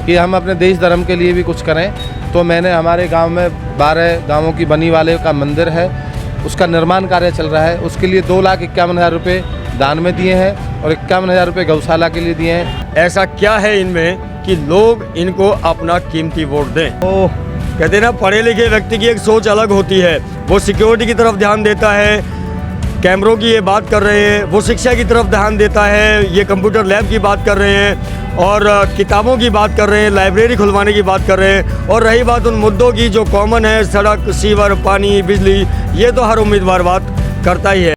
कि हम अपने देश धर्म के लिए भी कुछ करें। तो मैंने हमारे गांव में 12 गांवों की बनी वाले का मंदिर है, उसका निर्माण कार्य चल रहा है। उसके लिए 2,51,000 रुपये दान में दिए हैं और 51,000 रुपये गौशाला के लिए दिए हैं। ऐसा क्या है इनमें कि लोग इनको अपना कीमती वोट दें? तो कहते हैं ना, पढ़े लिखे व्यक्ति की एक सोच अलग होती है। वो सिक्योरिटी की तरफ ध्यान देता है, कैमरों की ये बात कर रहे हैं, वो शिक्षा की तरफ ध्यान देता है, ये कंप्यूटर लैब की बात कर रहे हैं और किताबों की बात कर रहे हैं, लाइब्रेरी खुलवाने की बात कर रहे हैं। और रही बात उन मुद्दों की जो कॉमन है, सड़क, सीवर, पानी, बिजली, ये तो हर उम्मीदवार बात करता ही है।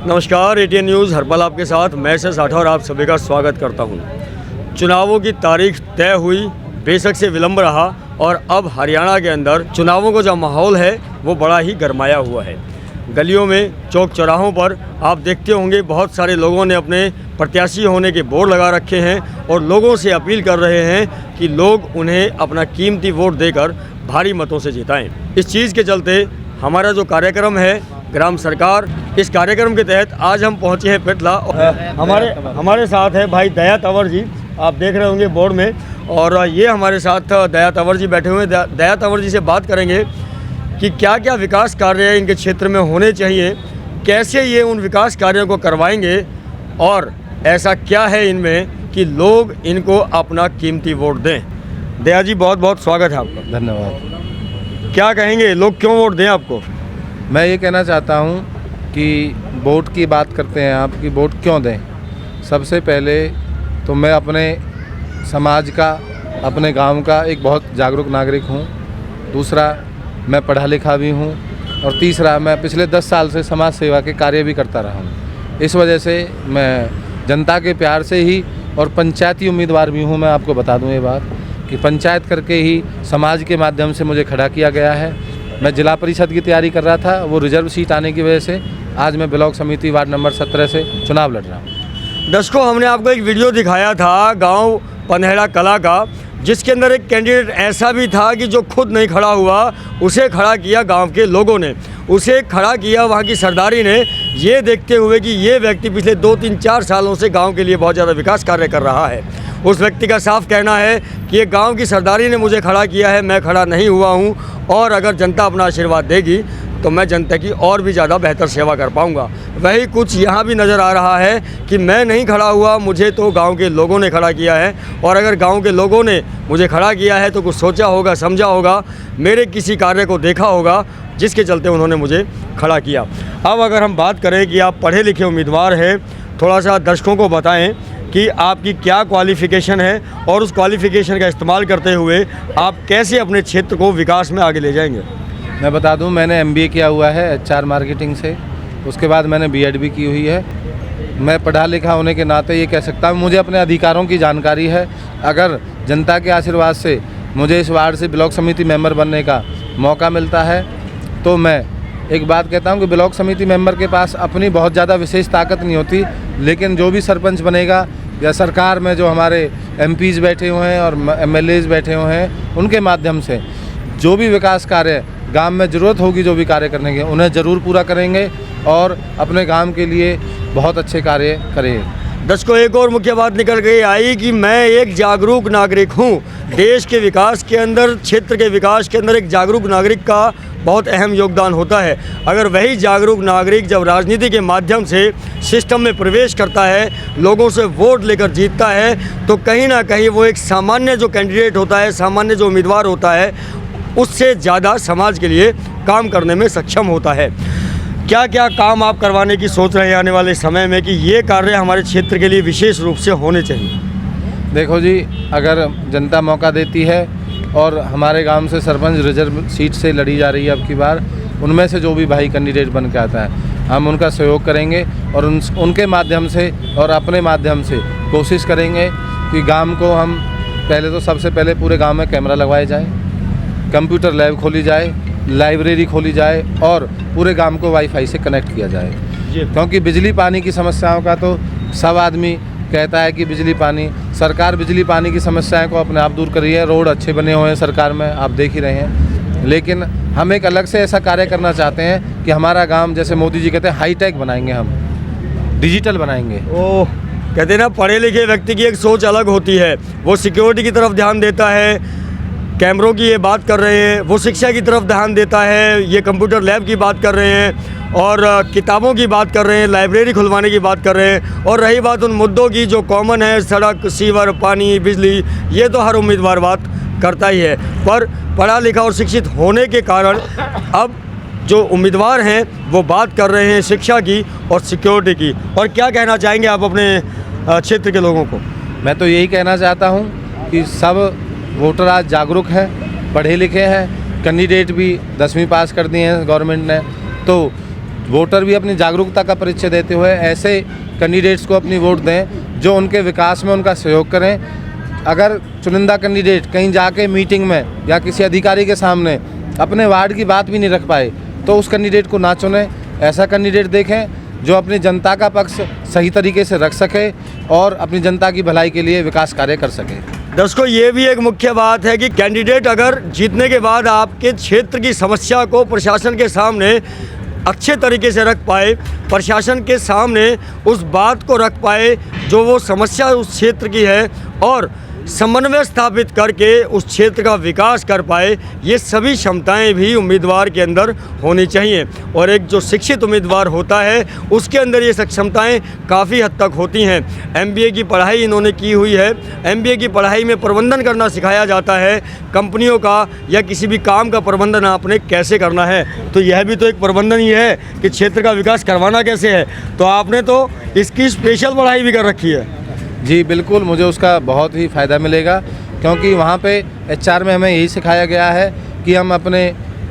नमस्कार, एटीएन न्यूज़ हर पल आपके साथ, मैं से साठा और आप सभी का स्वागत करता हूं। चुनावों की तारीख तय हुई, बेशक से विलंब रहा और अब हरियाणा के अंदर चुनावों का जो माहौल है वो बड़ा ही गरमाया हुआ है। गलियों में, चौक चौराहों पर आप देखते होंगे बहुत सारे लोगों ने अपने प्रत्याशी होने के बोर्ड लगा रखे हैं और लोगों से अपील कर रहे हैं कि लोग उन्हें अपना कीमती वोट देकर भारी मतों से जिताएं। इस चीज़ के चलते हमारा जो कार्यक्रम है ग्राम सरकार, इस कार्यक्रम के तहत आज हम पहुंचे हैं पिटला। हमारे साथ है भाई दया तंवर जी, आप देख रहे होंगे बोर्ड में, और ये हमारे साथ दया तंवर जी बैठे हुए हैं। दया तंवर जी से बात करेंगे कि क्या क्या विकास कार्य इनके क्षेत्र में होने चाहिए, कैसे ये उन विकास कार्यों को करवाएंगे और ऐसा क्या है इनमें कि लोग इनको अपना कीमती वोट दें। दया जी, बहुत बहुत स्वागत है आपका। धन्यवाद। क्या कहेंगे, लोग क्यों वोट दें आपको? मैं ये कहना चाहता हूँ कि वोट की बात करते हैं आप कि वोट क्यों दें। सबसे पहले तो मैं अपने समाज का, अपने गांव का एक बहुत जागरूक नागरिक हूं। दूसरा, मैं पढ़ा लिखा भी हूं और तीसरा, मैं पिछले 10 साल से समाज सेवा के कार्य भी करता रहा हूं। इस वजह से मैं जनता के प्यार से ही और पंचायती उम्मीदवार भी हूं। मैं आपको बता दूं ये बात कि पंचायत करके ही समाज के माध्यम से मुझे खड़ा किया गया है। मैं जिला परिषद की तैयारी कर रहा था, वो रिजर्व सीट आने की वजह से आज मैं ब्लॉक समिति वार्ड नंबर 17 से चुनाव लड़ रहा हूँ। दर्शकों, हमने आपको एक वीडियो दिखाया था गांव पनहेड़ा कला का, जिसके अंदर एक कैंडिडेट ऐसा भी था कि जो खुद नहीं खड़ा हुआ, उसे खड़ा किया गांव के लोगों ने, उसे खड़ा किया वहां की सरदारी ने, ये देखते हुए कि ये व्यक्ति पिछले 2, 3, 4 सालों से गांव के लिए बहुत ज़्यादा विकास कार्य कर रहा है। उस व्यक्ति का साफ कहना है कि ये गांव की सरदारी ने मुझे खड़ा किया है, मैं खड़ा नहीं हुआ हूं और अगर जनता अपना आशीर्वाद देगी तो मैं जनता की और भी ज़्यादा बेहतर सेवा कर पाऊंगा। वही कुछ यहाँ भी नज़र आ रहा है कि मैं नहीं खड़ा हुआ, मुझे तो गांव के लोगों ने खड़ा किया है और अगर गांव के लोगों ने मुझे खड़ा किया है तो कुछ सोचा होगा, समझा होगा, मेरे किसी कार्य को देखा होगा जिसके चलते उन्होंने मुझे खड़ा किया। अब अगर हम बात करें कि आप पढ़े लिखे उम्मीदवार हैं, थोड़ा सा दर्शकों को बताएं कि आपकी क्या क्वालिफ़िकेशन है और उस क्वालिफ़िकेशन का इस्तेमाल करते हुए आप कैसे अपने क्षेत्र को विकास में आगे ले जाएंगे। मैं बता दूं, मैंने MBA किया हुआ है HR मार्केटिंग से, उसके बाद मैंने B.Ed भी की हुई है। मैं पढ़ा लिखा होने के नाते ये कह सकता हूँ मुझे अपने अधिकारों की जानकारी है। अगर जनता के आशीर्वाद से मुझे इस वार्ड से ब्लॉक समिति मेंबर बनने का मौका मिलता है तो मैं एक बात कहता हूँ कि ब्लॉक समिति मेंबर के पास अपनी बहुत ज़्यादा विशेष ताकत नहीं होती, लेकिन जो भी सरपंच बनेगा या सरकार में जो हमारे MPs बैठे हुए हैं और MLAs बैठे हुए हैं, उनके माध्यम से जो भी विकास कार्य गांव में ज़रूरत होगी, जो भी कार्य करने के, उन्हें ज़रूर पूरा करेंगे और अपने गांव के लिए बहुत अच्छे कार्य करेंगे। दर्शकों, एक और मुख्य बात निकल गई आई कि मैं एक जागरूक नागरिक हूं। देश के विकास के अंदर, क्षेत्र के विकास के अंदर एक जागरूक नागरिक का बहुत अहम योगदान होता है। अगर वही जागरूक नागरिक जब राजनीति के माध्यम से सिस्टम में प्रवेश करता है, लोगों से वोट लेकर जीतता है, तो कहीं ना कहीं वो एक सामान्य जो कैंडिडेट होता है, सामान्य जो उम्मीदवार होता है, उससे ज़्यादा समाज के लिए काम करने में सक्षम होता है। क्या क्या काम आप करवाने की सोच रहे हैं आने वाले समय में कि ये कार्य हमारे क्षेत्र के लिए विशेष रूप से होने चाहिए? देखो जी, अगर जनता मौका देती है और हमारे गांव से सरपंच रिजर्व सीट से लड़ी जा रही है अब की बार, उनमें से जो भी भाई कैंडिडेट बन के आता है, हम उनका सहयोग करेंगे और उनके माध्यम से और अपने माध्यम से कोशिश करेंगे कि गांव को हम पहले तो सबसे पहले पूरे गांव में कैमरा लगवाए जाए, कंप्यूटर लैब खोली जाए, लाइब्रेरी खोली जाए और पूरे गांव को वाईफाई से कनेक्ट किया जाए। क्योंकि बिजली पानी की समस्याओं का तो सब आदमी कहता है कि बिजली पानी, सरकार बिजली पानी की समस्याएं को अपने आप दूर कर रही है। रोड अच्छे बने हुए हैं सरकार में, आप देख ही रहे हैं। लेकिन हम एक अलग से ऐसा कार्य करना चाहते हैं कि हमारा गांव, जैसे मोदी जी कहते हैं, हाईटेक बनाएंगे, हम डिजिटल बनाएंगे। ओह, कहते हैं ना, पढ़े लिखे व्यक्ति की एक सोच अलग होती है। वो सिक्योरिटी की तरफ ध्यान देता है, कैमरों की ये बात कर रहे हैं, वो शिक्षा की तरफ ध्यान देता है, ये कंप्यूटर लैब की बात कर रहे हैं, और किताबों की बात कर रहे हैं, लाइब्रेरी खुलवाने की बात कर रहे हैं। और रही बात उन मुद्दों की जो कॉमन है, सड़क, सीवर, पानी, बिजली, ये तो हर उम्मीदवार बात करता ही है। पर पढ़ा लिखा और शिक्षित होने के कारण अब जो उम्मीदवार हैं वो बात कर रहे हैं शिक्षा की और सिक्योरिटी की। और क्या कहना चाहेंगे आप अपने क्षेत्र के लोगों को? मैं तो यही कहना चाहता हूँ कि सब वोटर आज जागरूक हैं, पढ़े लिखे हैं, कैंडिडेट भी 10वीं पास कर दिए हैं गवर्नमेंट ने, तो वोटर भी अपनी जागरूकता का परिचय देते हुए ऐसे कैंडिडेट्स को अपनी वोट दें जो उनके विकास में उनका सहयोग करें। अगर चुनिंदा कैंडिडेट कहीं जाके मीटिंग में या किसी अधिकारी के सामने अपने वार्ड की बात भी नहीं रख पाए तो उस कैंडिडेट को ना चुनें। ऐसा कैंडिडेट देखें जो अपनी जनता का पक्ष सही तरीके से रख सके और अपनी जनता की भलाई के लिए विकास कार्य कर सके। दर्शकों, ये भी एक मुख्य बात है कि कैंडिडेट अगर जीतने के बाद आपके क्षेत्र की समस्या को प्रशासन के सामने अच्छे तरीके से रख पाए, प्रशासन के सामने उस बात को रख पाए जो वो समस्या उस क्षेत्र की है, और समन्वय स्थापित करके उस क्षेत्र का विकास कर पाए, ये सभी क्षमताएं भी उम्मीदवार के अंदर होनी चाहिए। और एक जो शिक्षित उम्मीदवार होता है उसके अंदर ये क्षमताएं काफ़ी हद तक होती हैं। MBA की पढ़ाई इन्होंने की हुई है। MBA की पढ़ाई में प्रबंधन करना सिखाया जाता है, कंपनियों का या किसी भी काम का प्रबंधन आपने कैसे करना है। तो यह भी तो एक प्रबंधन ही है कि क्षेत्र का विकास करवाना कैसे है। तो आपने तो इसकी स्पेशल पढ़ाई भी कर रखी है। जी बिल्कुल, मुझे उसका बहुत ही फ़ायदा मिलेगा, क्योंकि वहाँ पे HR में हमें यही सिखाया गया है कि हम अपने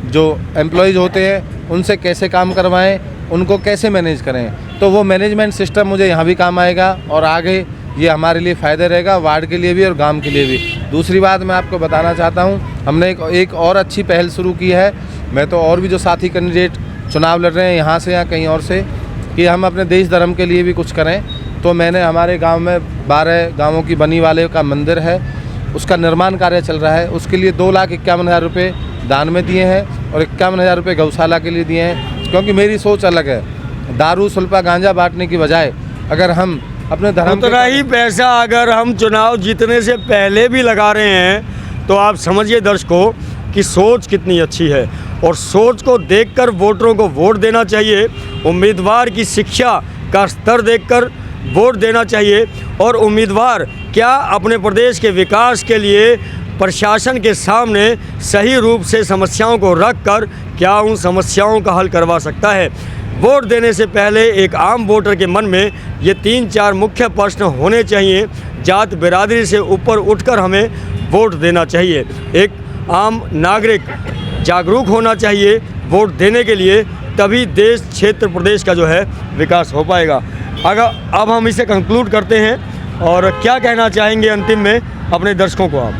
जो एम्प्लॉयज़ होते हैं उनसे कैसे काम करवाएं, उनको कैसे मैनेज करें। तो वो मैनेजमेंट सिस्टम मुझे यहाँ भी काम आएगा और आगे ये हमारे लिए फ़ायदा रहेगा, वार्ड के लिए भी और गांव के लिए भी। दूसरी बात मैं आपको बताना चाहता हूँ, हमने एक और अच्छी पहल शुरू की है। मैं तो और भी जो साथी कैंडिडेट चुनाव लड़ रहे हैं यहाँ से या कहीं और से, कि हम अपने देश धर्म के लिए भी कुछ करें। तो मैंने हमारे गांव में 12 गांवों की बनी वाले का मंदिर है, उसका निर्माण कार्य चल रहा है। उसके लिए 2,51,000 रुपये दान में दिए हैं और 51,000 रुपये गौशाला के लिए दिए हैं। क्योंकि मेरी सोच अलग है, दारू, सुल्फा, गांजा बांटने की बजाय अगर हम अपने धर्म उतना ही पैसा अगर हम चुनाव जीतने से पहले भी लगा रहे हैं तो आप समझिए दर्शकों कि सोच कितनी अच्छी है। और सोच को देखकर वोटरों को वोट देना चाहिए, उम्मीदवार की शिक्षा का स्तर देखकर वोट देना चाहिए, और उम्मीदवार क्या अपने प्रदेश के विकास के लिए प्रशासन के सामने सही रूप से समस्याओं को रखकर क्या उन समस्याओं का हल करवा सकता है। वोट देने से पहले एक आम वोटर के मन में ये 3-4 मुख्य प्रश्न होने चाहिए। जात बिरादरी से ऊपर उठकर हमें वोट देना चाहिए। एक आम नागरिक जागरूक होना चाहिए वोट देने के लिए, तभी देश, क्षेत्र, प्रदेश का जो है विकास हो पाएगा। अब हम इसे कंक्लूड करते हैं, और क्या कहना चाहेंगे अंतिम में अपने दर्शकों को आप?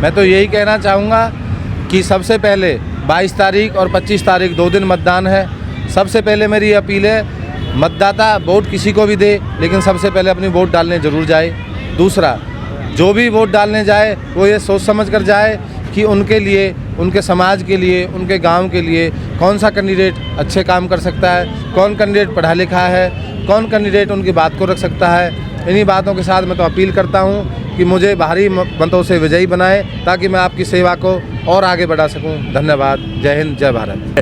मैं तो यही कहना चाहूँगा कि सबसे पहले 22 तारीख और 25 तारीख 2 दिन मतदान है। सबसे पहले मेरी अपील है, मतदाता वोट किसी को भी दे, लेकिन सबसे पहले अपनी वोट डालने ज़रूर जाए। दूसरा, जो भी वोट डालने जाए वो ये सोच समझ कर जाए कि उनके लिए, उनके समाज के लिए, उनके गांव के लिए कौन सा कैंडिडेट अच्छे काम कर सकता है, कौन कैंडिडेट पढ़ा लिखा है, कौन कैंडिडेट उनकी बात को रख सकता है। इन्हीं बातों के साथ मैं तो अपील करता हूं कि मुझे भारी मतों से विजयी बनाएं ताकि मैं आपकी सेवा को और आगे बढ़ा सकूं। धन्यवाद। जय हिंद, जय भारत।